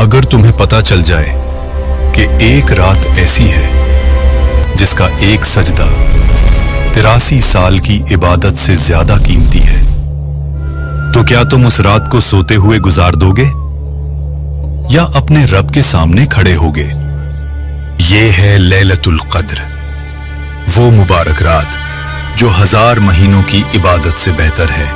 अगर तुम्हें पता चल जाए कि एक रात ऐसी है जिसका एक सजदा 83 साल की इबादत से ज्यादा कीमती है, तो क्या तुम उस रात को सोते हुए गुजार दोगे या अपने रब के सामने खड़े होगे? ये है लैलतुल क़द्र, वो मुबारक रात जो 1000 महीनों की इबादत से बेहतर है।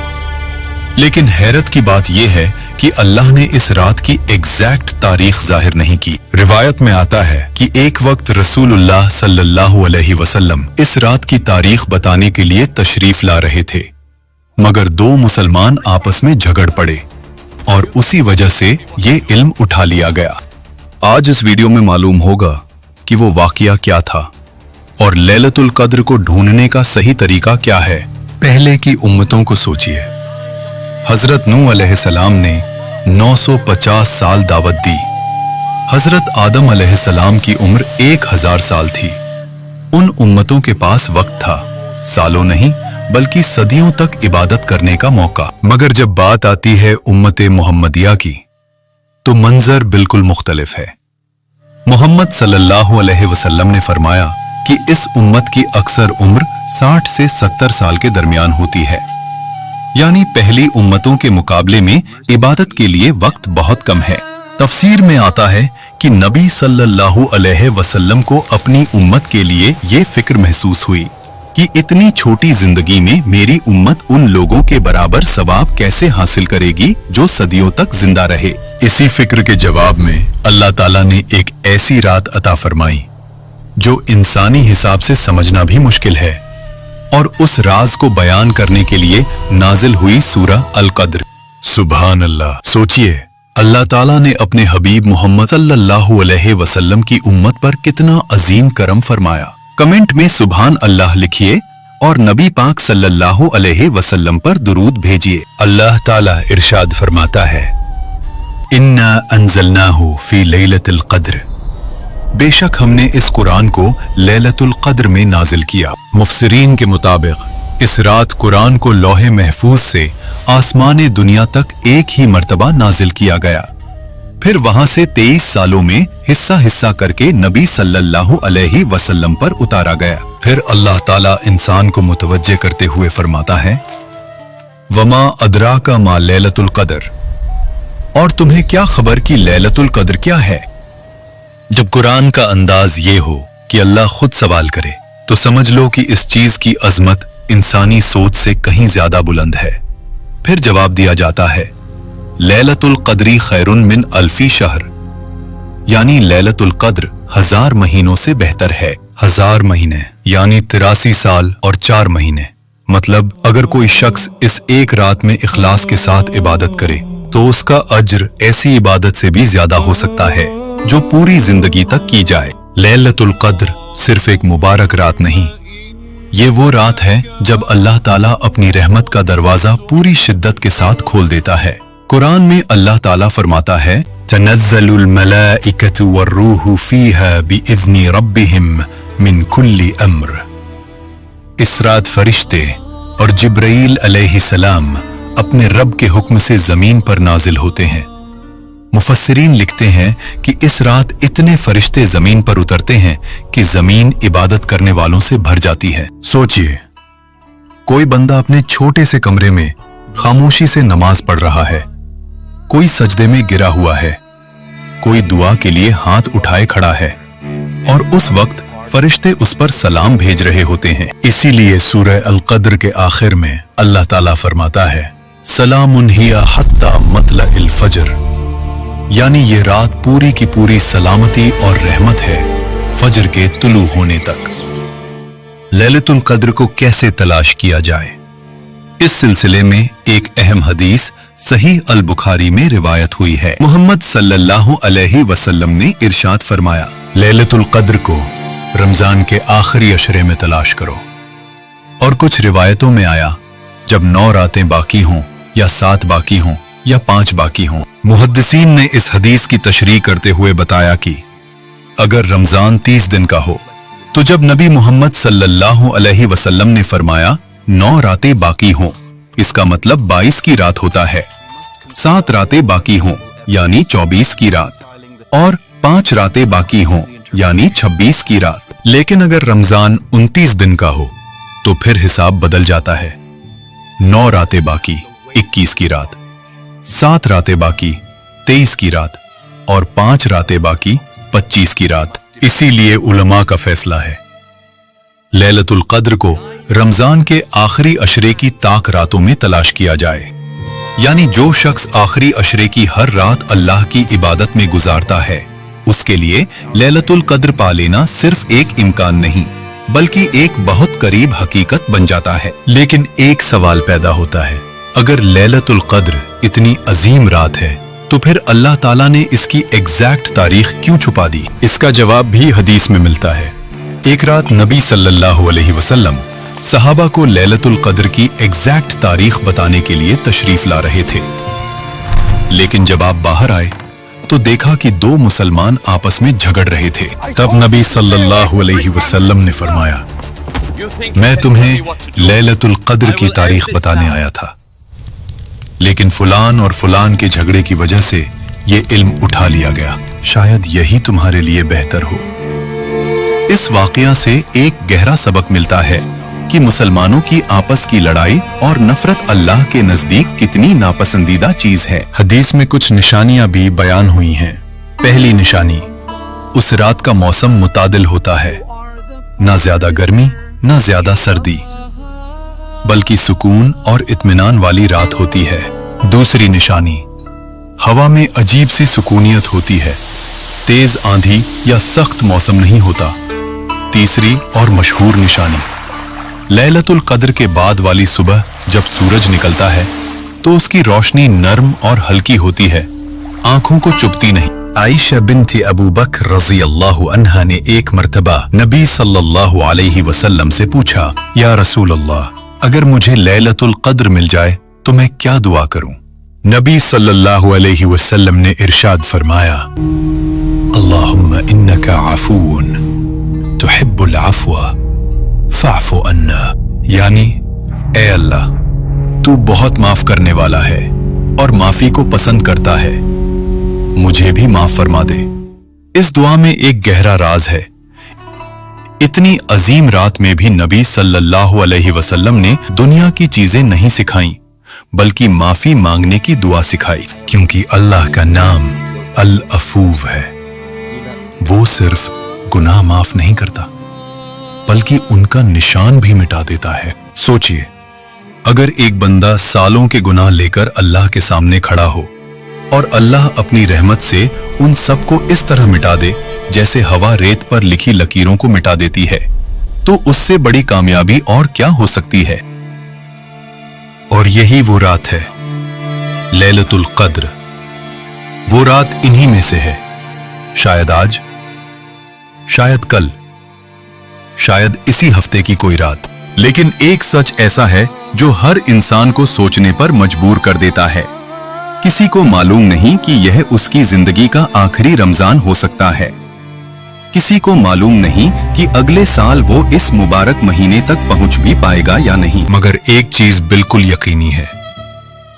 लेकिन हैरत की बात यह है कि अल्लाह ने इस रात की एग्जैक्ट तारीख जाहिर नहीं की। रिवायत में आता है कि एक वक्त रसूलुल्लाह सल्लल्लाहु अलैहि वसल्लम इस रात की तारीख बताने के लिए तशरीफ ला रहे थे, मगर 2 मुसलमान आपस में झगड़ पड़े और उसी वजह से ये इल्म उठा लिया गया। आज इस वीडियो में मालूम होगा कि वो वाकया क्या था और लैलतुल क़द्र को ढूंढने का सही तरीका क्या है। पहले की उम्मतों को सोचिए। हजरत नूह अलैहिस्सलाम ने 950 साल दावत दी। हजरत आदम अलैहिस्सलाम की उम्र 1000 साल थी। उन उम्मतों के पास वक्त था, सालों नहीं बल्कि सदियों तक इबादत करने का मौका। मगर जब बात आती है उम्मते मुहम्मदिया की, तो मंजर बिल्कुल मुख्तलिफ है। मोहम्मद सल्लल्लाहु अलैहि वसल्लम ने फरमाया कि इस उम्मत की अक्सर उम्र 60 से 70 साल के दरमियान होती है, यानी पहली उम्मतों के मुकाबले में इबादत के लिए वक्त बहुत कम है। तफसीर में आता है कि नबी सल्लल्लाहु अलैहि वसल्लम को अपनी उम्मत के लिए ये फिक्र महसूस हुई कि इतनी छोटी जिंदगी में मेरी उम्मत उन लोगों के बराबर सवाब कैसे हासिल करेगी जो सदियों तक जिंदा रहे। इसी फिक्र के जवाब में अल्लाह ताला ने एक ऐसी रात अता फरमाई जो इंसानी हिसाब से समझना भी मुश्किल है, और उस राज को बयान करने के लिए नाजिल हुई सूरह अल क़द्र। सुभान अल्लाह। सोचिए, अल्लाह ताला ने अपने हबीब मोहम्मद सल्लल्लाहु अलैहि वसल्लम की उम्मत पर कितना अजीम करम फरमाया। कमेंट में सुभान अल्लाह लिखिए और नबी पाक सल्लल्लाहु अलैहि वसल्लम पर दुरूद भेजिए। अल्लाह ताला इरशाद फरमाता है, इन्ना अंज़लनाहु फी लैलतिल क़द्र, बेशक हमने इस कुरान को लैलतुल क़द्र में नाजिल किया। मुफस्सिरीन के मुताबिक इस रात कुरान को लौहे महफूज से आसमाने दुनिया तक एक ही मर्तबा नाजिल किया गया, फिर वहां से 23 सालों में हिस्सा हिस्सा करके नबी सल्लल्लाहु अलैहि वसल्लम पर उतारा गया। फिर अल्लाह ताला इंसान को मुतवज्जे करते हुए फरमाता है, वमा अदराका मा लैलतुल क़द्र, और तुम्हें क्या खबर कि लैलतुल क़द्र क्या है। जब कुरान का अंदाज ये हो कि अल्लाह खुद सवाल करे, तो समझ लो कि इस चीज की अजमत इंसानी सोच से कहीं ज्यादा बुलंद है। फिर जवाब दिया जाता है, लैलतुल क़द्री खैरुन मिन अल्फी शहर, यानी लैलतुल क़द्र 1000 महीनों से बेहतर है। 1000 महीने यानी 83 साल और 4 महीने। मतलब अगर कोई शख्स इस एक रात में इखलास के साथ इबादत करे तो उसका अज्र ऐसी इबादत से भी ज्यादा हो सकता है जो पूरी जिंदगी तक की जाए। लैलतुल क़द्र सिर्फ एक मुबारक रात नहीं, ये वो रात है जब अल्लाह ताला अपनी रहमत का दरवाजा पूरी शिद्दत के साथ खोल देता है। कुरान में अल्लाह ताला फरमाता है, तनज़्ज़लुल मलाइकतु वर्रूहु फीहा बिइज़्नि रब्बिहिम मिन कुल्ली अम्र। इस रात फरिश्ते और जिब्राईल अलैहिस्सलाम अपने रब के हुक्म से जमीन पर नाजिल होते हैं। मुफस्सिरीन लिखते हैं कि इस रात इतने फरिश्ते जमीन पर उतरते हैं कि जमीन इबादत करने वालों से भर जाती है। सोचिए, कोई बंदा अपने छोटे से कमरे में खामोशी से नमाज पढ़ रहा है, कोई सजदे में गिरा हुआ है, कोई दुआ के लिए हाथ उठाए खड़ा है, और उस वक्त फरिश्ते उस पर सलाम भेज रहे होते हैं। इसीलिए सूरह अल क़द्र के आखिर में अल्लाह ताला फरमाता है, सलामुन हिया हत्ता मतलइल फज्र, यानी ये रात पूरी की पूरी सलामती और रहमत है फजर के तुलू होने तक। लैलतुल क़द्र को कैसे तलाश किया जाए, इस सिलसिले में एक अहम हदीस सही अल बुखारी में रिवायत हुई है। मोहम्मद सल्लल्लाहु अलैहि वसल्लम ने इरशाद फरमाया, लैलतुल क़द्र को रमजान के आखिरी अशरे में तलाश करो। और कुछ रिवायतों में आया, जब 9 रातें बाकी हों या 7 बाकी हों या 5 बाकी हों। मुहद्दिसीन ने इस हदीस की तशरीह करते हुए बताया कि अगर रमजान 30 दिन का हो, तो जब नबी मोहम्मद सल्लल्लाहु अलैहि वसल्लम ने फरमाया 9 रातें बाकी हों, इसका मतलब 22 की रात होता है। 7 रातें बाकी हों यानी 24 की रात, और 5 रातें बाकी हों यानी 26 की रात। लेकिन अगर रमजान 29 दिन का हो तो फिर हिसाब बदल जाता है। 9 रातें बाकी 21 की रात, 7 रातें बाकी 23 की रात और 5 रातें बाकी 25 की रात। इसीलिए उलमा का फैसला है लैलतुल कद्र को रमजान के आखिरी अशरे की ताक रातों में तलाश किया जाए। यानी जो शख्स आखिरी अशरे की हर रात अल्लाह की इबादत में गुजारता है उसके लिए लैलतुल कद्र पा लेना सिर्फ एक इम्कान नहीं बल्कि एक बहुत करीब हकीकत बन जाता है। लेकिन एक सवाल पैदा होता है, अगर लैलतुल कद्र इतनी अजीम रात है तो फिर अल्लाह ताला ने इसकी एग्जैक्ट तारीख क्यों छुपा दी? इसका जवाब भी हदीस में मिलता है। एक रात नबी सल्लल्लाहु अलैहि वसल्लम सहाबा को लैलतुल कद्र की एग्जैक्ट तारीख बताने के लिए तशरीफ ला रहे थे। लेकिन जब आप बाहर आए तो देखा कि 2 मुसलमान आपस में झगड़ रहे थे। तब नबी सल्लल्लाहु अलैहि वसल्लम ने फरमाया, मैं तुम्हें लैलतुल कद्र की तारीख बताने आया था, लेकिन फुलान और फुलान के झगड़े की वजह से ये इल्म उठा लिया गया। शायद यही तुम्हारे लिए बेहतर हो। इस वाकया से एक गहरा सबक मिलता है कि मुसलमानों की आपस की लड़ाई और नफरत अल्लाह के नजदीक कितनी नापसंदीदा चीज है। हदीस में कुछ निशानियां भी बयान हुई हैं। पहली निशानी, उस रात का मौसम मुतादिल होता है, ना ज्यादा गर्मी ना ज्यादा सर्दी, बल्कि सुकून और इत्मीनान वाली रात होती है। दूसरी निशानी, हवा में अजीब सी सुकूनियत होती है, तेज आंधी या सख्त मौसम नहीं होता। तीसरी और मशहूर निशानी, लैलतुल कद्र के बाद वाली सुबह जब सूरज निकलता है तो उसकी रोशनी नर्म और हल्की होती है, आंखों को चुभती नहीं। आयशा बिन्ती अबू बकर रज़ी अल्लाहु अन्हा ने एक मर्तबा नबी सल्लल्लाहु अलैहि वसल्लम से पूछा, या रसूल अल्लाह, अगर मुझे लैलतुल कद्र मिल जाए तो मैं क्या दुआ करूं? नबी सल्लल्लाहु अलैहि वसल्लम ने इरशाद फरमाया, अल्लाहुम्मा इन्नका अफून तुहिब्बुल अफ़्व फ़अफ़ु अन्ना, यानी ए अल्लाह, तू बहुत माफ करने वाला है और माफी को पसंद करता है, मुझे भी माफ फरमा दे। इस दुआ में एक गहरा राज है। इतनी अजीम रात में भी नबी सल्लल्लाहु अलैहि वसल्लम ने दुनिया की चीजें नहीं सिखाई बल्कि माफी मांगने की दुआ सिखाई, क्योंकि अल्लाह का नाम अल अफूव है। वो सिर्फ गुनाह माफ नहीं करता बल्कि उनका निशान भी मिटा देता है। सोचिए, अगर एक बंदा सालों के गुनाह लेकर अल्लाह के सामने खड़ा हो और अल्लाह अपनी रहमत से उन सबको इस तरह मिटा दे जैसे हवा रेत पर लिखी लकीरों को मिटा देती है, तो उससे बड़ी कामयाबी और क्या हो सकती है? और यही वो रात है, लैलतुल कद्र। वो रात इन्हीं में से है। शायद आज, शायद कल, शायद इसी हफ्ते की कोई रात। लेकिन एक सच ऐसा है जो हर इंसान को सोचने पर मजबूर कर देता है। किसी को मालूम नहीं कि यह उसकी जिंदगी का आखिरी रमजान हो सकता है। किसी को मालूम नहीं कि अगले साल वो इस मुबारक महीने तक पहुंच भी पाएगा या नहीं। मगर एक चीज बिल्कुल यकीनी है,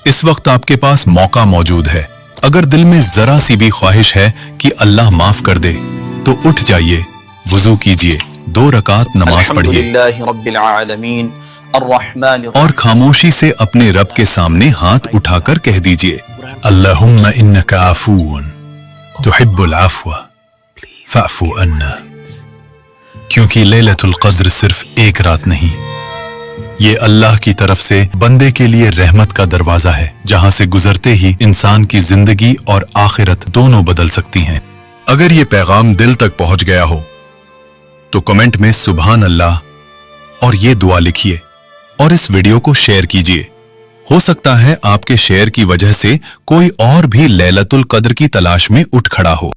इस वक्त आपके पास मौका मौजूद है। अगर दिल में जरा सी भी ख्वाहिश है कि अल्लाह माफ कर दे तो उठ जाइए, वुजू कीजिए, 2 रकात नमाज पढ़िए और खामोशी से अपने रब के सामने हाथ उठाकर कह दीजिए, अल्लाहुम्मा इन्नका अफून तुहिब्बुल अफ़्व फ़अफ़ु अन्ना। क्योंकि लैलतुल कद्र सिर्फ एक रात नहीं, ये अल्लाह की तरफ से बंदे के लिए रहमत का दरवाजा है, जहां से गुजरते ही इंसान की जिंदगी और आखिरत दोनों बदल सकती हैं। अगर ये पैगाम दिल तक पहुंच गया हो तो कमेंट में सुभान अल्लाह और ये दुआ लिखिए और इस वीडियो को शेयर कीजिए। हो सकता है आपके शेयर की वजह से कोई और भी लैलतुल कद्र की तलाश में उठ खड़ा हो।